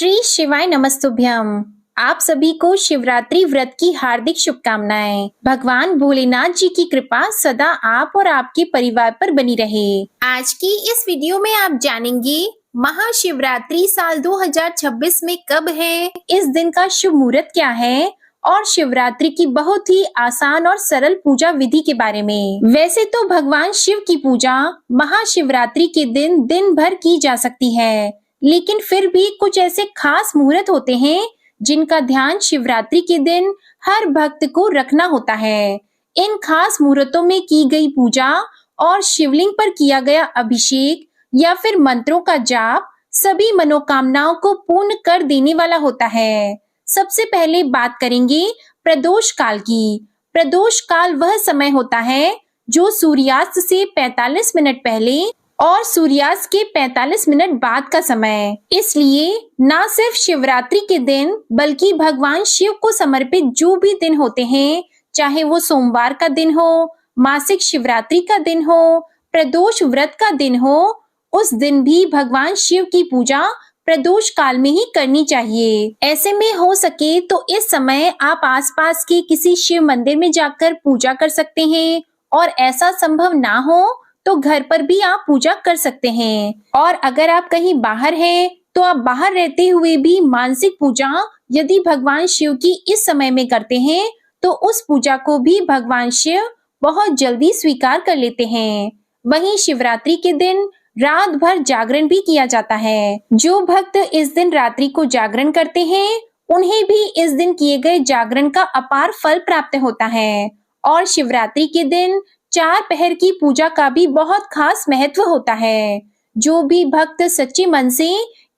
श्री शिवाय नमस्तुभ्यम। आप सभी को शिवरात्रि व्रत की हार्दिक शुभकामनाएं। भगवान भोलेनाथ जी की कृपा सदा आप और आपके परिवार पर बनी रहे। आज की इस वीडियो में आप जानेंगे महाशिवरात्रि साल 2026 में कब है, इस दिन का शुभ मुहूर्त क्या है और शिवरात्रि की बहुत ही आसान और सरल पूजा विधि के बारे में। वैसे तो भगवान शिव की पूजा महाशिवरात्रि के दिन दिन भर की जा सकती है, लेकिन फिर भी कुछ ऐसे खास मुहूर्त होते हैं जिनका ध्यान शिवरात्रि के दिन हर भक्त को रखना होता है। इन खास मुहूर्तों में की गई पूजा और शिवलिंग पर किया गया अभिषेक या फिर मंत्रों का जाप सभी मनोकामनाओं को पूर्ण कर देने वाला होता है। सबसे पहले बात करेंगे प्रदोष काल की। प्रदोष काल वह समय होता है जो सूर्यास्त से 45 मिनट पहले और सूर्यास्त के 45 मिनट बाद का समय। इसलिए न सिर्फ शिवरात्रि के दिन बल्कि भगवान शिव को समर्पित जो भी दिन होते हैं, चाहे वो सोमवार का दिन हो, मासिक शिवरात्रि का दिन हो, प्रदोष व्रत का दिन हो, उस दिन भी भगवान शिव की पूजा प्रदोष काल में ही करनी चाहिए। ऐसे में हो सके तो इस समय आप आसपास के किसी शिव मंदिर में जाकर पूजा कर सकते हैं, और ऐसा संभव ना हो तो घर पर भी आप पूजा कर सकते हैं। और अगर आप कहीं बाहर हैं तो आप बाहर रहते हुए भी मानसिक पूजा यदि भगवान शिव की इस समय में करते हैं तो उस पूजा को भी भगवान शिव बहुत जल्दी स्वीकार कर लेते हैं। वहीं शिवरात्रि के दिन रात भर जागरण भी किया जाता है। जो भक्त इस दिन रात्रि को जागरण करते हैं उन्हें भी इस दिन किए गए जागरण का अपार फल प्राप्त होता है। और शिवरात्रि के दिन 4 पहर की पूजा का भी बहुत खास महत्व होता है। जो भी भक्त सच्चे मन से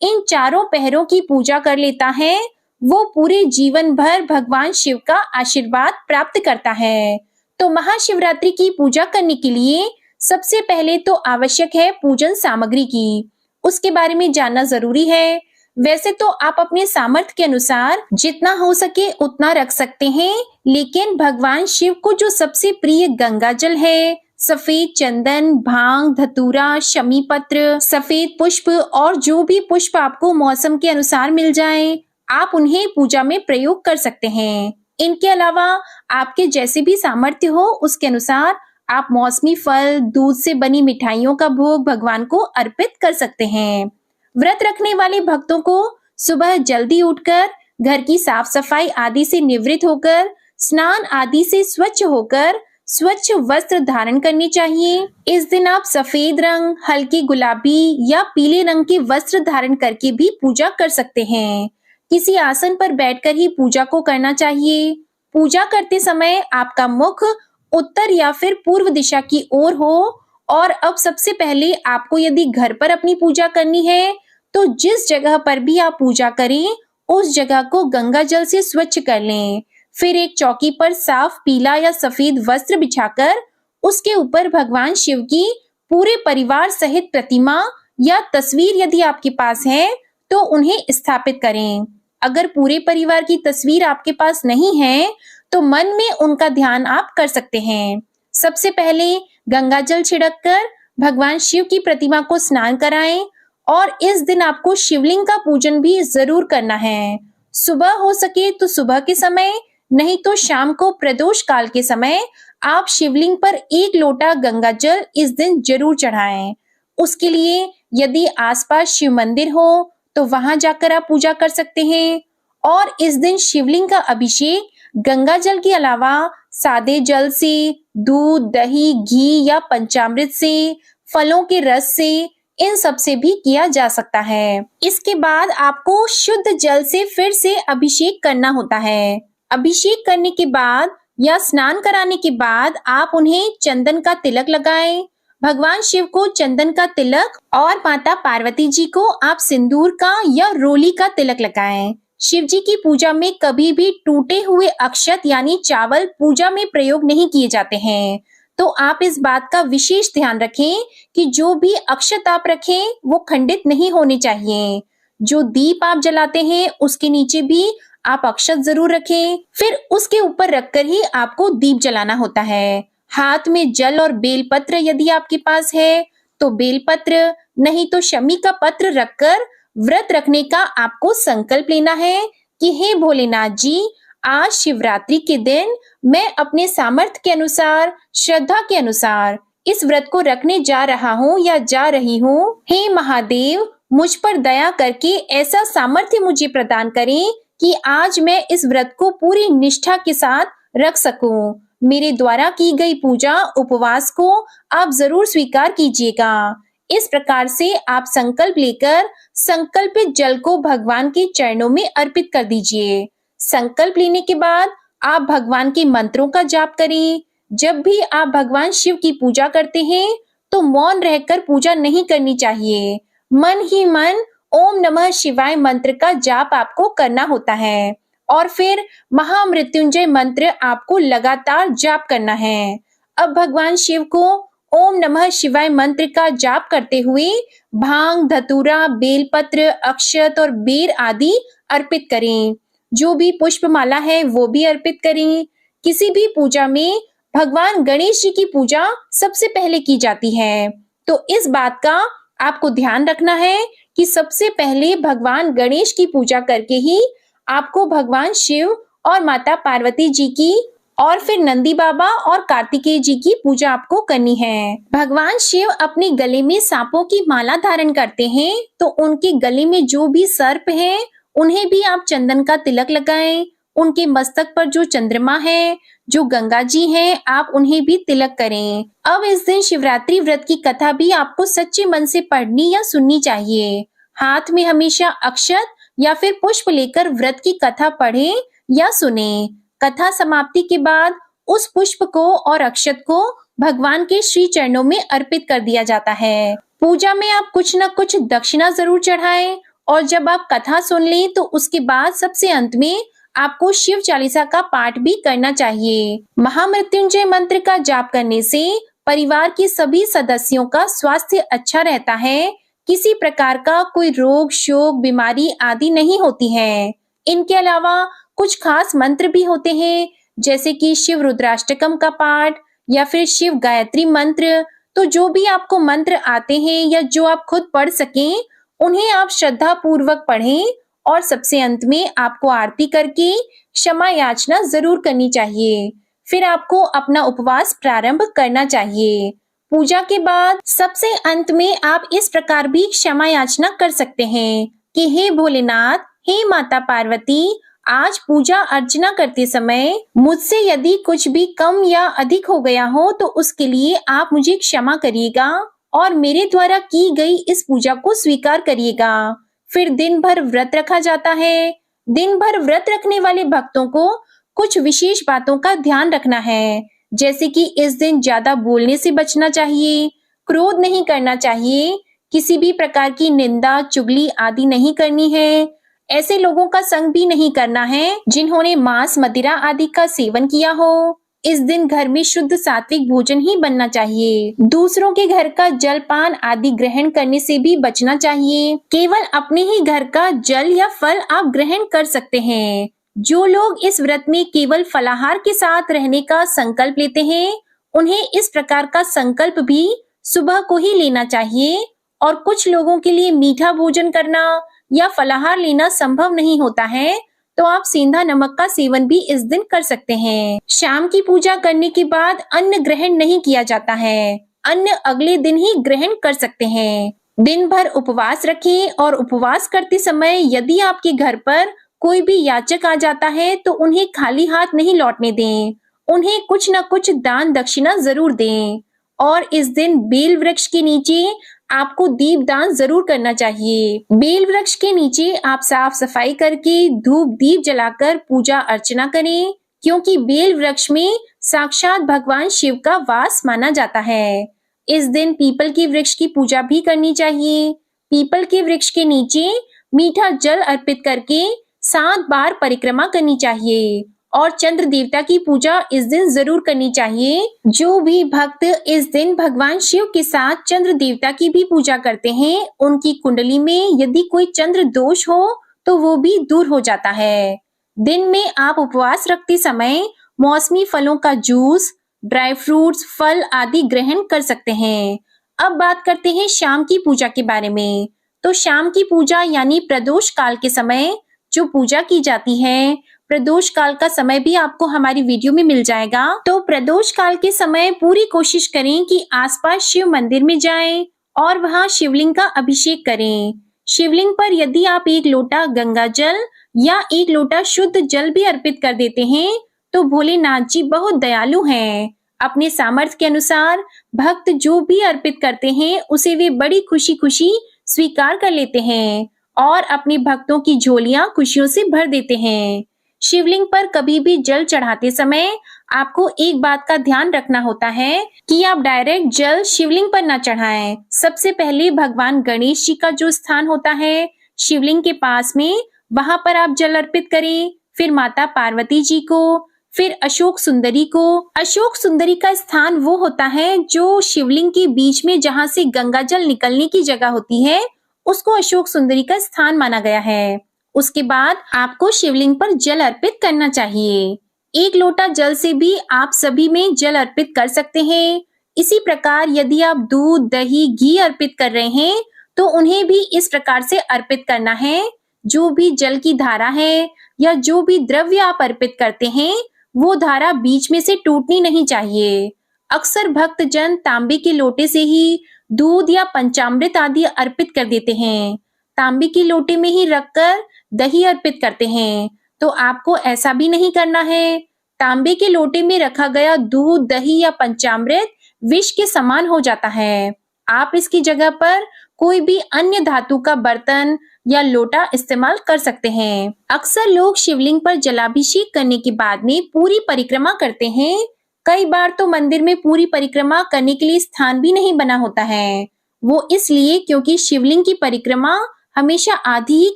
इन चारों पहरों की पूजा कर लेता है वो पूरे जीवन भर भगवान शिव का आशीर्वाद प्राप्त करता है। तो महाशिवरात्रि की पूजा करने के लिए सबसे पहले तो आवश्यक है पूजन सामग्री की। उसके बारे में जानना जरूरी है। वैसे तो आप अपने सामर्थ्य के अनुसार जितना हो सके उतना रख सकते हैं, लेकिन भगवान शिव को जो सबसे प्रिय गंगा जल है, सफेद चंदन, भांग, धतूरा, शमी पत्र, सफेद पुष्प और जो भी पुष्प आपको मौसम के अनुसार मिल जाएं, आप उन्हें पूजा में प्रयोग कर सकते हैं। इनके अलावा आपके जैसे भी सामर्थ्य हो उसके अनुसार आप मौसमी फल, दूध से बनी मिठाइयों का भोग भगवान को अर्पित कर सकते हैं। व्रत रखने वाले भक्तों को सुबह जल्दी उठकर घर की साफ सफाई आदि से निवृत्त होकर स्नान आदि से स्वच्छ होकर स्वच्छ वस्त्र धारण करने चाहिए। इस दिन आप सफेद रंग, हल्के गुलाबी या पीले रंग के वस्त्र धारण करके भी पूजा कर सकते हैं। किसी आसन पर बैठकर ही पूजा को करना चाहिए। पूजा करते समय आपका मुख उत्तर या फिर पूर्व दिशा की ओर हो। और अब सबसे पहले आपको यदि घर पर अपनी पूजा करनी है तो जिस जगह पर भी आप पूजा करें उस जगह को गंगा जल से स्वच्छ कर लें। फिर एक चौकी पर साफ पीला या सफेद वस्त्र बिछाकर उसके ऊपर भगवान शिव की पूरे परिवार सहित प्रतिमा या तस्वीर यदि आपके पास है तो उन्हें स्थापित करें। अगर पूरे परिवार की तस्वीर आपके पास नहीं है तो मन में उनका ध्यान आप कर सकते हैं। सबसे पहले गंगा जल छिड़ककर भगवान शिव की प्रतिमा को स्नान कराएं, और इस दिन आपको शिवलिंग का पूजन भी जरूर करना है। सुबह हो सके तो सुबह के समय, नहीं तो शाम को प्रदोष काल के समय आप शिवलिंग पर 1 लोटा गंगा जल इस दिन जरूर चढ़ाएं। उसके लिए यदि आसपास शिव मंदिर हो तो वहां जाकर आप पूजा कर सकते हैं। और इस दिन शिवलिंग का अभिषेक गंगा जल के अलावा सादे जल से, दूध, दही, घी या पंचामृत से, फलों के रस से, इन सब से भी किया जा सकता है। इसके बाद आपको शुद्ध जल से फिर से अभिषेक करना होता है। अभिषेक करने के बाद या स्नान कराने के बाद आप उन्हें चंदन का तिलक लगाएं। भगवान शिव को चंदन का तिलक और माता पार्वती जी को आप सिंदूर का या रोली का तिलक लगाएं। शिव जी की पूजा में कभी भी टूटे हुए अक्षत यानी चावल पूजा में प्रयोग नहीं किए जाते हैं। तो आप इस बात का विशेष ध्यान रखें कि जो भी अक्षत आप रखें वो खंडित नहीं होने चाहिए। जो दीप आप जलाते हैं उसके नीचे भी आप अक्षत जरूर रखें। फिर उसके ऊपर रखकर ही आपको दीप जलाना होता है। हाथ में जल और बेलपत्र यदि आपके पास है तो बेलपत्र, नहीं तो शमी का पत्र रखकर व्रत रखने का आपको संकल्प लेना है कि हे भोलेनाथ जी, आज शिवरात्रि के दिन मैं अपने सामर्थ्य के अनुसार, श्रद्धा के अनुसार इस व्रत को रखने जा रहा हूँ या जा रही हूँ। हे महादेव, मुझ पर दया करके ऐसा सामर्थ्य मुझे प्रदान करें कि आज मैं इस व्रत को पूरी निष्ठा के साथ रख सकूं। मेरे द्वारा की गई पूजा, उपवास को आप जरूर स्वीकार कीजिएगा। इस प्रकार से आप संकल्प लेकर संकल्पित जल को भगवान के चरणों में अर्पित कर दीजिए। संकल्प लेने के बाद आप भगवान के मंत्रों का जाप करें। जब भी आप भगवान शिव की पूजा करते हैं तो मौन रहकर पूजा नहीं करनी चाहिए। मन ही मन ओम नमः शिवाय मंत्र का जाप आपको करना होता है और फिर महामृत्युंजय मंत्र आपको लगातार जाप करना है। अब भगवान शिव को ओम नमः शिवाय मंत्र का जाप करते हुए भांग, धतूरा, बेलपत्र, अक्षत और बेर आदि अर्पित करें। जो भी पुष्पमाला है वो भी अर्पित करें। किसी भी पूजा में भगवान गणेश जी की पूजा सबसे पहले की जाती है, तो इस बात का आपको ध्यान रखना है कि सबसे पहले भगवान गणेश की पूजा करके ही आपको भगवान शिव और माता पार्वती जी की और फिर नंदी बाबा और कार्तिकेय जी की पूजा आपको करनी है। भगवान शिव अपने गले में सांपों की माला धारण करते हैं, तो उनके गले में जो भी सर्प है उन्हें भी आप चंदन का तिलक लगाएं। उनके मस्तक पर जो चंद्रमा है, जो गंगा जी हैं, आप उन्हें भी तिलक करें। अब इस दिन शिवरात्रि व्रत की कथा भी आपको सच्चे मन से पढ़नी या सुननी चाहिए। हाथ में हमेशा अक्षत या फिर पुष्प लेकर व्रत की कथा पढ़ें या सुनें। कथा समाप्ति के बाद उस पुष्प को और अक्षत को भगवान के श्री चरणों में अर्पित कर दिया जाता है। पूजा में आप कुछ न कुछ दक्षिणा जरूर चढ़ाएं और जब आप कथा सुन लें तो उसके बाद सबसे अंत में आपको शिव चालीसा का पाठ भी करना चाहिए। महामृत्युंजय मंत्र का जाप करने से परिवार के सभी सदस्यों का स्वास्थ्य अच्छा रहता है। किसी प्रकार का कोई रोग, शोक, बीमारी आदि नहीं होती है। इनके अलावा कुछ खास मंत्र भी होते हैं, जैसे कि शिव रुद्राष्टकम का पाठ या फिर शिव गायत्री मंत्र। तो जो भी आपको मंत्र आते हैं या जो आप खुद पढ़ सकें, उन्हें आप श्रद्धा पूर्वक पढ़ें और सबसे अंत में आपको आरती करके क्षमा याचना जरूर करनी चाहिए। फिर आपको अपना उपवास प्रारंभ करना चाहिए। पूजा के बाद सबसे अंत में आप इस प्रकार भी क्षमा याचना कर सकते हैं कि हे भोलेनाथ, हे माता पार्वती, आज पूजा अर्चना करते समय मुझसे यदि कुछ भी कम या अधिक हो गया हो तो उसके लिए आप मुझे क्षमा करिएगा और मेरे द्वारा की गई इस पूजा को स्वीकार करिएगा। फिर दिन भर व्रत रखा जाता है। दिन भर व्रत रखने वाले भक्तों को कुछ विशेष बातों का ध्यान रखना है, जैसे कि इस दिन ज्यादा बोलने से बचना चाहिए, क्रोध नहीं करना चाहिए, किसी भी प्रकार की निंदा, चुगली आदि नहीं करनी है। ऐसे लोगों का संग भी नहीं करना है जिन्होंने मांस, मदिरा आदि का सेवन किया हो। इस दिन घर में शुद्ध सात्विक भोजन ही बनना चाहिए। दूसरों के घर का जलपान आदि ग्रहण करने से भी बचना चाहिए। केवल अपने ही घर का जल या फल आप ग्रहण कर सकते हैं। जो लोग इस व्रत में केवल फलाहार के साथ रहने का संकल्प लेते हैं, उन्हें इस प्रकार का संकल्प भी सुबह को ही लेना चाहिए। और कुछ लोगों के लिए मीठा भोजन करना या फलाहार लेना संभव नहीं होता है, तो आप सेंधा नमक का सेवन भी इस दिन कर सकते हैं। शाम की पूजा करने के बाद अन्न ग्रहण नहीं किया जाता है। अन्न अगले दिन ही ग्रहण कर सकते हैं। दिन भर उपवास रखें और उपवास करते समय यदि आपके घर पर कोई भी याचक आ जाता है तो उन्हें खाली हाथ नहीं लौटने दें। उन्हें कुछ न कुछ दान दक्षिणा जरूर दें। और इस दिन बेल वृक्ष के नीचे आपको दीप दान जरूर करना चाहिए। बेल वृक्ष के नीचे आप साफ सफाई करके धूप दीप जलाकर पूजा अर्चना करें, क्योंकि बेल वृक्ष में साक्षात भगवान शिव का वास माना जाता है। इस दिन पीपल के वृक्ष की पूजा भी करनी चाहिए। पीपल के वृक्ष के नीचे मीठा जल अर्पित करके 7 बार परिक्रमा करनी चाहिए और चंद्र देवता की पूजा इस दिन जरूर करनी चाहिए। जो भी भक्त इस दिन भगवान शिव के साथ चंद्र देवता की भी पूजा करते हैं, उनकी कुंडली में यदि कोई चंद्र दोष हो तो वो भी दूर हो जाता है। दिन में आप उपवास रखते समय मौसमी फलों का जूस, ड्राई फ्रूट्स, फल आदि ग्रहण कर सकते हैं। अब बात करते हैं शाम की पूजा के बारे में। तो शाम की पूजा यानी प्रदोष काल के समय जो पूजा की जाती है, प्रदोष काल का समय भी आपको हमारी वीडियो में मिल जाएगा। तो प्रदोष काल के समय पूरी कोशिश करें कि आसपास शिव मंदिर में जाएं और वहां शिवलिंग का अभिषेक करें। शिवलिंग पर यदि आप 1 लोटा गंगा जल या 1 लोटा शुद्ध जल भी अर्पित कर देते हैं तो भोलेनाथ जी बहुत दयालु हैं। अपने सामर्थ्य के अनुसार भक्त जो भी अर्पित करते हैं उसे वे बड़ी खुशी-खुशी स्वीकार कर लेते हैं और अपने भक्तों की झोलियां खुशियों से भर देते हैं। शिवलिंग पर कभी भी जल चढ़ाते समय आपको एक बात का ध्यान रखना होता है कि आप डायरेक्ट जल शिवलिंग पर न चढ़ाएं। सबसे पहले भगवान गणेश जी का जो स्थान होता है शिवलिंग के पास में, वहां पर आप जल अर्पित करें, फिर माता पार्वती जी को, फिर अशोक सुंदरी को। अशोक सुंदरी का स्थान वो होता है जो शिवलिंग के बीच में जहां से गंगा जल निकलने की जगह होती है, उसको अशोक सुंदरी का स्थान माना गया है। उसके बाद आपको शिवलिंग पर जल अर्पित करना चाहिए। 1 लोटा जल से भी आप सभी में जल अर्पित कर सकते हैं। इसी प्रकार यदि आप दूध, दही, घी अर्पित कर रहे हैं तो उन्हें भी इस प्रकार से अर्पित करना है। जो भी जल की धारा है या जो भी द्रव्य आप अर्पित करते हैं वो धारा बीच में से टूटनी नहीं चाहिए। अक्सर भक्तजन तांबे के लोटे से ही दूध या पंचामृत आदि अर्पित कर देते हैं। तांबे के लोटे में ही रखकर दही अर्पित करते हैं, तो आपको ऐसा भी नहीं करना है। तांबे के लोटे में रखा गया दूध, दही या पंचामृत विष के समान हो जाता है। आप इसकी जगह पर कोई भी अन्य धातु का बर्तन या लोटा इस्तेमाल कर सकते हैं। अक्सर लोग शिवलिंग पर जलाभिषेक करने के बाद में पूरी परिक्रमा करते हैं। कई बार तो मंदिर में पूरी परिक्रमा करने के लिए स्थान भी नहीं बना होता है। वो इसलिए क्योंकि शिवलिंग की परिक्रमा हमेशा आधी ही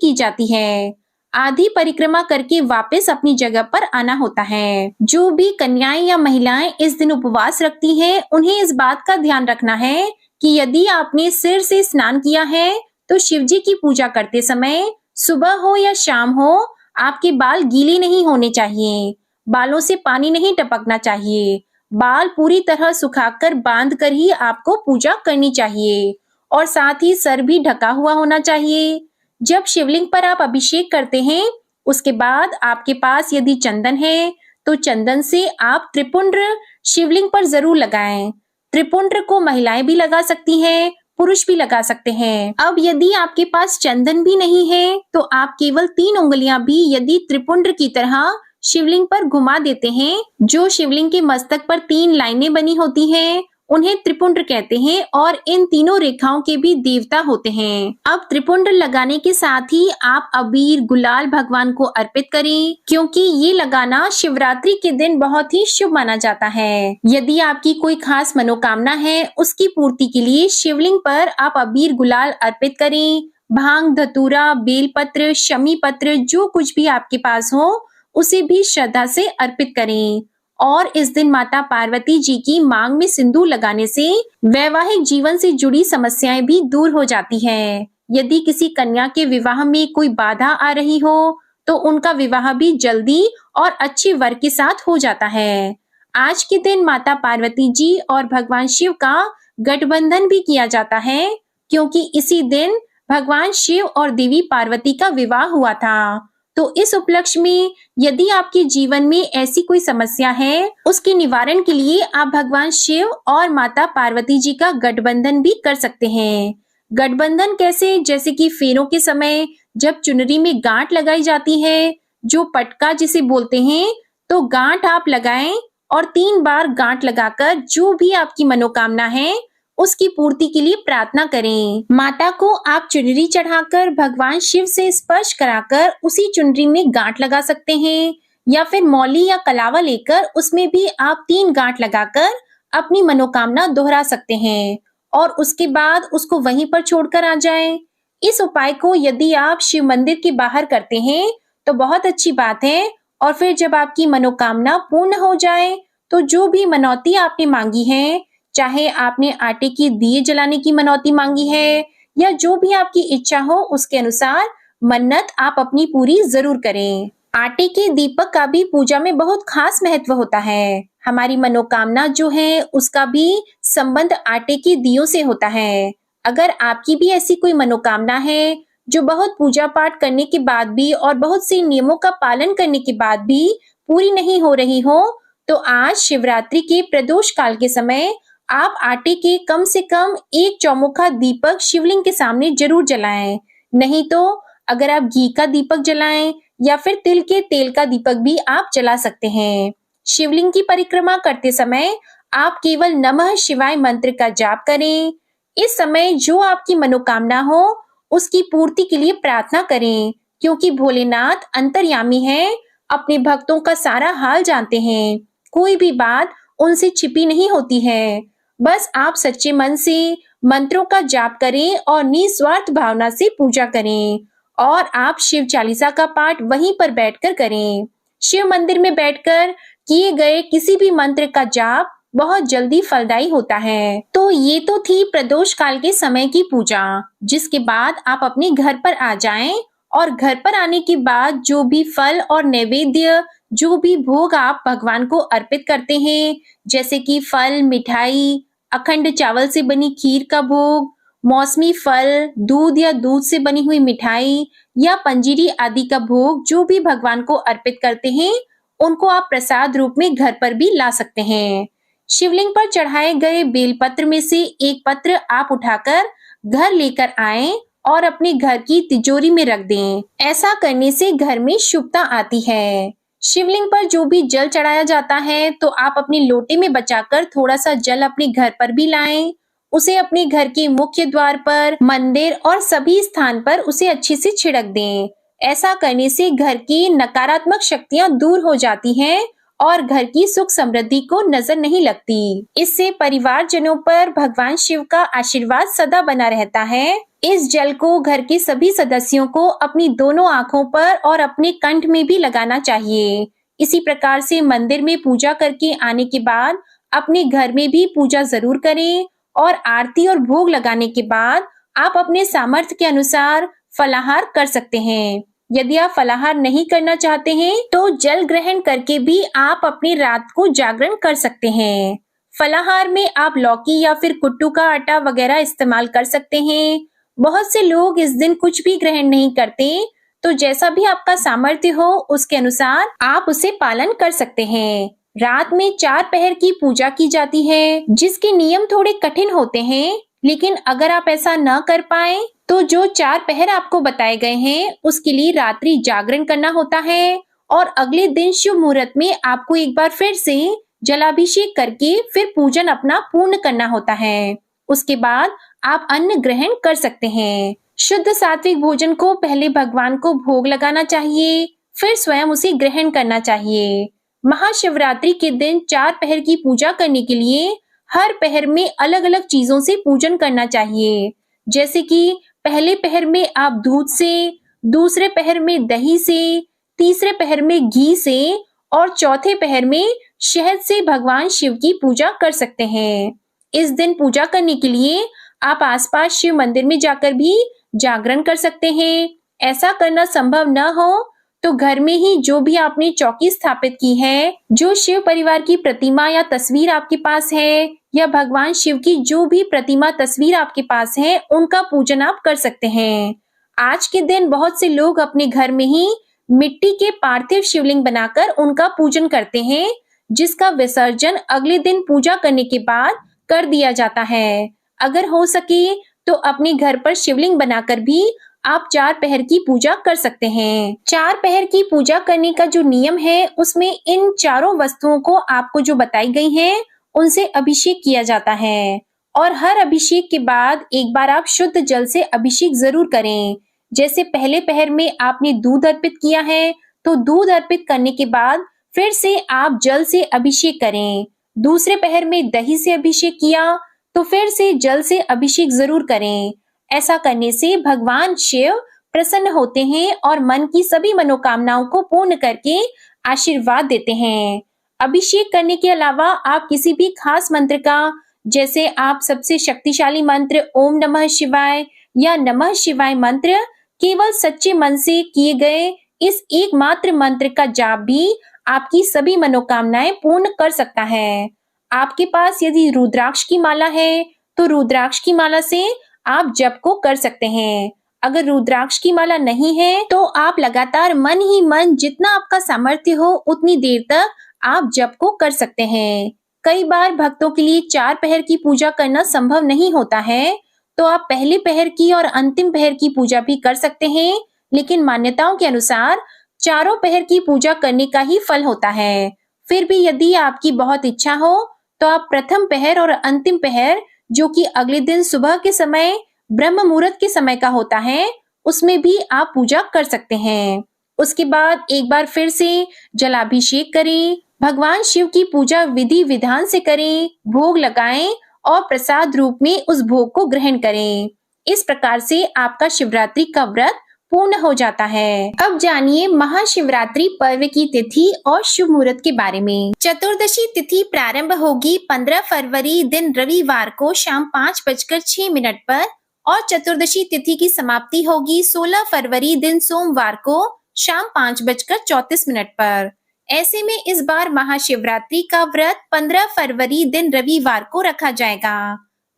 की जाती है। आधी परिक्रमा करके वापस अपनी जगह पर आना होता है। जो भी कन्याएं या महिलाएं इस दिन उपवास रखती हैं, उन्हें इस बात का ध्यान रखना है कि यदि आपने सिर से स्नान किया है तो शिवजी की पूजा करते समय सुबह हो या शाम हो, आपके बाल गीले नहीं होने चाहिए। बालों से पानी नहीं टपकना चाहिए। बाल पूरी तरह सुखाकर बांध कर ही आपको पूजा करनी चाहिए और साथ ही सर भी ढका हुआ होना चाहिए। जब शिवलिंग पर आप अभिषेक करते हैं उसके बाद आपके पास यदि चंदन है तो चंदन से आप त्रिपुंड्र शिवलिंग पर जरूर लगाएं। त्रिपुंड्र को महिलाएं भी लगा सकती हैं, पुरुष भी लगा सकते हैं। अब यदि आपके पास चंदन भी नहीं है तो आप केवल 3 उंगलियां भी यदि त्रिपुंड्र की तरह शिवलिंग पर घुमा देते हैं, जो शिवलिंग के मस्तक पर 3 लाइनें बनी होती हैं, उन्हें त्रिपुंड्र कहते हैं और इन तीनों रेखाओं के भी देवता होते हैं। अब त्रिपुंड्र लगाने के साथ ही आप अबीर, गुलाल भगवान को अर्पित करें, क्योंकि ये लगाना शिवरात्रि के दिन बहुत ही शुभ माना जाता है। यदि आपकी कोई खास मनोकामना है, उसकी पूर्ति के लिए शिवलिंग पर आप अबीर, गुलाल अर्पित करें। भांग, धतूरा, बेलपत्र, शमी पत्र, जो कुछ भी आपके पास हो उसे भी श्रद्धा से अर्पित करें। और इस दिन माता पार्वती जी की मांग में सिंदूर लगाने से वैवाहिक जीवन से जुड़ी समस्याएं भी दूर हो जाती हैं। यदि किसी कन्या के विवाह में कोई बाधा आ रही हो तो उनका विवाह भी जल्दी और अच्छे वर के साथ हो जाता है। आज के दिन माता पार्वती जी और भगवान शिव का गठबंधन भी किया जाता है, क्योंकि इसी दिन भगवान शिव और देवी पार्वती का विवाह हुआ था। तो इस उपलक्ष्य में यदि आपके जीवन में ऐसी कोई समस्या है, उसके निवारण के लिए आप भगवान शिव और माता पार्वती जी का गठबंधन भी कर सकते हैं। गठबंधन कैसे? जैसे कि फेरों के समय जब चुनरी में गांठ लगाई जाती है, जो पटका जिसे बोलते हैं, तो गांठ आप लगाएं और 3 बार गांठ लगाकर जो भी आपकी मनोकामना है उसकी पूर्ति के लिए प्रार्थना करें। माता को आप चुनरी चढ़ाकर भगवान शिव से स्पर्श कराकर उसी चुनरी में गांठ लगा सकते हैं, या फिर मौली या कलावा लेकर उसमें भी आप 3 गांठ लगाकर अपनी मनोकामना दोहरा सकते हैं और उसके बाद उसको वहीं पर छोड़कर आ जाएं। इस उपाय को यदि आप शिव मंदिर के बाहर करते हैं तो बहुत अच्छी बात है, और फिर जब आपकी मनोकामना पूर्ण हो जाए तो जो भी मनौती आपने मांगी है, चाहे आपने आटे के दिए जलाने की मनौती मांगी है या जो भी आपकी इच्छा हो, उसके अनुसार मन्नत आप अपनी पूरी जरूर करें। आटे के दीपक का भी पूजा में बहुत खास महत्व होता है। हमारी मनोकामना जो है उसका भी संबंध आटे के दियों से होता है। अगर आपकी भी ऐसी कोई मनोकामना है जो बहुत पूजा पाठ करने के बाद भी और बहुत से नियमों का पालन करने के बाद भी पूरी नहीं हो रही हो, तो आज शिवरात्रि के प्रदोष काल के समय आप आटे के कम से कम एक चौमुखा दीपक शिवलिंग के सामने जरूर जलाएं। नहीं तो अगर आप घी का दीपक जलाएं या फिर तिल के तेल का दीपक भी आप जला सकते हैं। शिवलिंग की परिक्रमा करते समय आप केवल नमः शिवाय मंत्र का जाप करें। इस समय जो आपकी मनोकामना हो उसकी पूर्ति के लिए प्रार्थना करें, क्योंकि भोलेनाथ अंतर्यामी हैं, अपने भक्तों का सारा हाल जानते हैं। कोई भी बात उनसे छिपी नहीं होती है। बस आप सच्चे मन से मंत्रों का जाप करें और निस्वार्थ भावना से पूजा करें, और आप शिव चालीसा का पाठ वहीं पर बैठकर करें। शिव मंदिर में बैठकर किए गए किसी भी मंत्र का जाप बहुत जल्दी फलदायी होता है। तो ये तो थी प्रदोष काल के समय की पूजा, जिसके बाद आप अपने घर पर आ जाएं और घर पर आने के बाद जो भी फल और नैवेद्य, जो भी भोग आप भगवान को अर्पित करते हैं, जैसे कि फल, मिठाई, अखंड चावल से बनी खीर का भोग, मौसमी फल, दूध या दूध से बनी हुई मिठाई या पंजीरी आदि का भोग जो भी भगवान को अर्पित करते हैं, उनको आप प्रसाद रूप में घर पर भी ला सकते हैं। शिवलिंग पर चढ़ाए गए बेलपत्र में से एक पत्र आप उठाकर घर लेकर आएं और अपने घर की तिजोरी में रख दें। ऐसा करने से घर में शुभता आती है। शिवलिंग पर जो भी जल चढ़ाया जाता है तो आप अपने लोटे में बचाकर थोड़ा सा जल अपने घर पर भी लाएं। उसे अपने घर के मुख्य द्वार पर, मंदिर और सभी स्थान पर उसे अच्छे से छिड़क दें। ऐसा करने से घर की नकारात्मक शक्तियां दूर हो जाती हैं और घर की सुख समृद्धि को नजर नहीं लगती। इससे परिवारजनों पर भगवान शिव का आशीर्वाद सदा बना रहता है। इस जल को घर के सभी सदस्यों को अपनी दोनों आंखों पर और अपने कंठ में भी लगाना चाहिए। इसी प्रकार से मंदिर में पूजा करके आने के बाद अपने घर में भी पूजा जरूर करें, और आरती और भोग लगाने के बाद आप अपने सामर्थ्य के अनुसार फलाहार कर सकते हैं। यदि आप फलाहार नहीं करना चाहते हैं तो जल ग्रहण करके भी आप अपनी रात को जागरण कर सकते हैं। फलाहार में आप लौकी या फिर कुट्टू का आटा वगैरह इस्तेमाल कर सकते हैं। बहुत से लोग इस दिन कुछ भी ग्रहण नहीं करते, तो जैसा भी आपका सामर्थ्य हो उसके अनुसार आप उसे पालन कर सकते हैं। रात में 4 पहर की पूजा की जाती है, जिसके नियम थोड़े कठिन होते हैं, लेकिन अगर आप ऐसा न कर पाए तो जो 4 पहर आपको बताए गए हैं उसके लिए रात्रि जागरण करना होता है, और अगले दिन शुभ मुहूर्त में आपको एक बार फिर से जलाभिषेक करके फिर पूजन अपना पूर्ण करना होता है। उसके बाद आप अन्न ग्रहण कर सकते हैं। शुद्ध सात्विक भोजन को पहले भगवान को भोग लगाना चाहिए, फिर स्वयं उसे ग्रहण करना चाहिए। महाशिवरात्रि के दिन 4 पहर की पूजा करने के लिए हर पहर में अलग अलग चीजों से पूजन करना चाहिए। जैसे कि पहले पहर में आप दूध से, दूसरे पहर में दही से, तीसरे पहर में घी से और चौथे पहर में शहद से भगवान शिव की पूजा कर सकते हैं। इस दिन पूजा करने के लिए आप आसपास शिव मंदिर में जाकर भी जागरण कर सकते हैं। ऐसा करना संभव न हो तो घर में ही जो भी आपने चौकी स्थापित की है, जो शिव परिवार की प्रतिमा या तस्वीर आपके पास है, या भगवान शिव की जो भी प्रतिमा तस्वीर आपके पास है, उनका पूजन आप कर सकते हैं। आज के दिन बहुत से लोग अपने घर में ही मिट्टी के पार्थिव शिवलिंग बनाकर उनका पूजन करते हैं, जिसका विसर्जन अगले दिन पूजा करने के बाद कर दिया जाता है। अगर हो सके तो अपने घर पर शिवलिंग बनाकर भी आप 4 पहर की पूजा कर सकते हैं। 4 पहर की पूजा करने का जो नियम है उसमें इन चारों वस्तुओं को आपको जो बताई गई हैं उनसे अभिषेक किया जाता है, और हर अभिषेक के बाद एक बार आप शुद्ध जल से अभिषेक जरूर करें। जैसे पहले पहर में आपने दूध अर्पित किया है तो दूध अर्पित करने के बाद फिर से आप जल से अभिषेक करें। दूसरे पहर में दही से अभिषेक किया तो फिर से जल से अभिषेक जरूर करें। ऐसा करने से भगवान शिव प्रसन्न होते हैं और मन की सभी मनोकामनाओं को पूर्ण करके आशीर्वाद देते हैं। अभिषेक करने के अलावा आप किसी भी खास मंत्र का, जैसे आप सबसे शक्तिशाली मंत्र ओम नमः शिवाय या नमः शिवाय मंत्र, केवल सच्चे मन से किए गए इस एकमात्र मंत्र का जाप भी आपकी सभी मनोकामनाएं पूर्ण कर सकता है। आपके पास यदि रुद्राक्ष की माला है तो रुद्राक्ष की माला से आप जप को कर सकते हैं। अगर रुद्राक्ष की माला नहीं है तो आप लगातार मन ही मन जितना आपका सामर्थ्य हो उतनी देर तक आप जप को कर सकते हैं। कई बार भक्तों के लिए 4 पहर की पूजा करना संभव नहीं होता है, तो आप पहले पहर की और अंतिम पहर की पूजा भी कर सकते हैं, लेकिन मान्यताओं के अनुसार चारों पहर की पूजा करने का ही फल होता है। फिर भी यदि आपकी बहुत इच्छा हो तो आप प्रथम पहर और अंतिम पहर, जो कि अगले दिन सुबह के समय ब्रह्म मुहूर्त के समय का होता है, उसमें भी आप पूजा कर सकते हैं। उसके बाद एक बार फिर से जलाभिषेक करें, भगवान शिव की पूजा विधि विधान से करें, भोग लगाएं और प्रसाद रूप में उस भोग को ग्रहण करें। इस प्रकार से आपका शिवरात्रि का व्रत पूर्ण हो जाता है। अब जानिए महाशिवरात्रि पर्व की तिथि और शुभ मुहूर्त के बारे में। चतुर्दशी तिथि प्रारंभ होगी 15 फरवरी दिन रविवार को शाम 5:06 पर और चतुर्दशी तिथि की समाप्ति होगी 16 फरवरी दिन सोमवार को शाम 5:34 पर। ऐसे में इस बार महाशिवरात्रि का व्रत 15 फरवरी दिन रविवार को रखा जाएगा।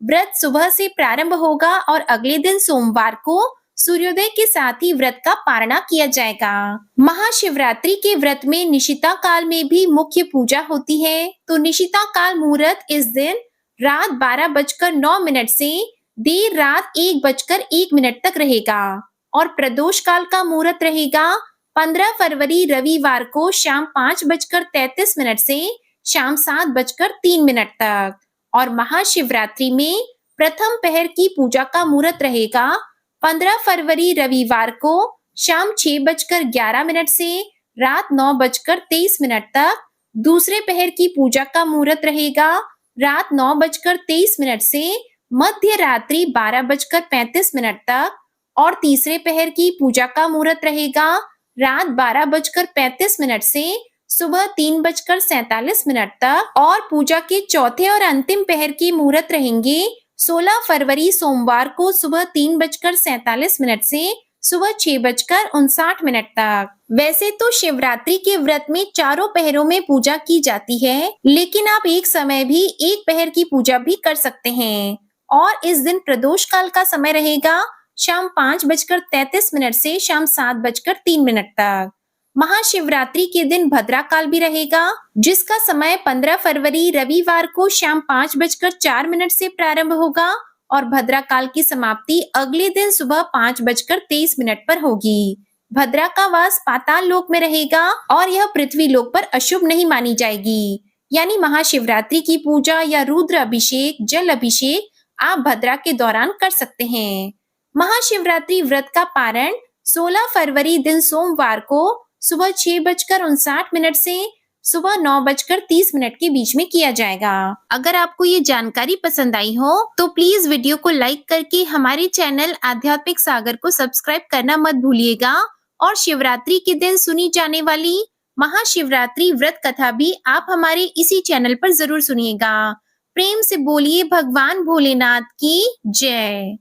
व्रत सुबह से प्रारंभ होगा और अगले दिन सोमवार को सूर्योदय के साथ ही व्रत का पारणा किया जाएगा। महाशिवरात्रि के व्रत में निशिता काल में भी मुख्य पूजा होती है, तो निशिता काल मुहूर्त इस दिन रात 12:09 से देर रात 1:01 तक रहेगा और प्रदोष काल का मुहूर्त रहेगा 15 फरवरी रविवार को शाम 5:33 से शाम 7:03 तक और महाशिवरात्रि में प्रथम पहर की पूजा का मुहूर्त रहेगा 15 फरवरी रविवार को शाम 6:11 से रात 9:23 तक। दूसरे पहर की पूजा का मुहूर्त रहेगा रात 9:23 से मध्य रात्रि 12:35 तक और तीसरे पहर की पूजा का मुहूर्त रहेगा रात 12:35 से सुबह 3:47 तक और पूजा के चौथे और अंतिम पहर की मुहूर्त रहेंगे 16 फरवरी सोमवार को सुबह 3:47 से सुबह 6:59 तक। वैसे तो शिवरात्रि के व्रत में चारों पहरों में पूजा की जाती है, लेकिन आप एक समय भी एक पहर की पूजा भी कर सकते हैं और इस दिन प्रदोष काल का समय रहेगा शाम 5:33 से शाम 7:03 तक। महाशिवरात्रि के दिन भद्रा काल भी रहेगा, जिसका समय 15 फरवरी रविवार को शाम 5:04 से प्रारंभ होगा और भद्रा काल की समाप्ति अगले दिन सुबह 5:23 पर होगी। भद्रा का वास पाताल लोक में रहेगा और यह पृथ्वी लोक पर अशुभ नहीं मानी जाएगी। यानी महाशिवरात्रि की पूजा या रुद्र अभिषेक, जल अभिषेक आप भद्रा के दौरान कर सकते हैं। महाशिवरात्रि व्रत का पारण 16 फरवरी दिन सोमवार को सुबह 6:59 से सुबह 9:30 के बीच में किया जाएगा। अगर आपको ये जानकारी पसंद आई हो तो प्लीज वीडियो को लाइक करके हमारे चैनल आध्यात्मिक सागर को सब्सक्राइब करना मत भूलिएगा और शिवरात्रि के दिन सुनी जाने वाली महाशिवरात्रि व्रत कथा भी आप हमारे इसी चैनल पर जरूर सुनिएगा। प्रेम से बोलिए भगवान भोलेनाथ की जय।